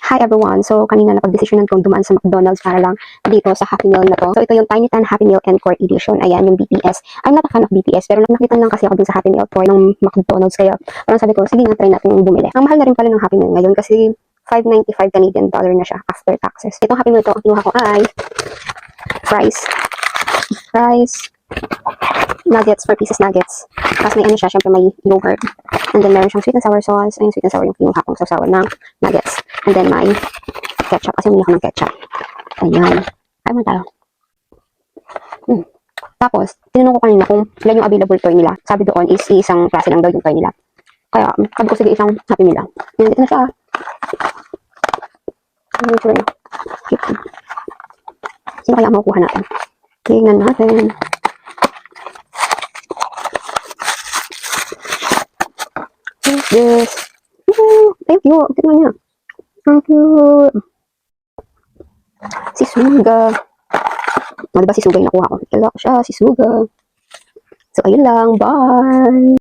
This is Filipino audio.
Hi everyone! So, kanina napag-desisyonan kong dumaan sa McDonald's para lang dito sa Happy Meal na to. So, ito yung Tiny Tan Happy Meal Encore Edition. Ayan, yung BTS. I'm not a fan of BTS, pero nakita lang kasi ako dun sa Happy Meal toy ng McDonald's. Kaya, parang sabi ko, sige nga, try natin yung bumili. Ang mahal na rin pala ng Happy Meal ngayon kasi $5.95 Canadian dollar na siya after taxes. Itong Happy Meal to, ang kinuha ko ay fries, nuggets, 4 pieces nuggets. Tapos may ano siya, syempre may yogurt. And then meron siyang sweet and sour sauce. Ayun, sweet and sour yung kinuha kong sausawan ng nuggets. And then may ketchup, kasi umiyak ng ketchup. Ayan. Ay mo tayo. Tapos, tinanong ko kanina kung ilan yung available toy nila. Sabi doon is isang klase lang daw yung toy nila. Kaya, sabi ko sige isang Happy Meal lang. Yan, ito na siya. Ano yung sure? Sino kaya makukuha natin? Tingnan natin. Yes. Thank you. Tingnan niya. Thank you. Si Suga. O, diba si Suga yung nakuha ko? Kala ko siya, si Suga. So, ayun lang. Bye!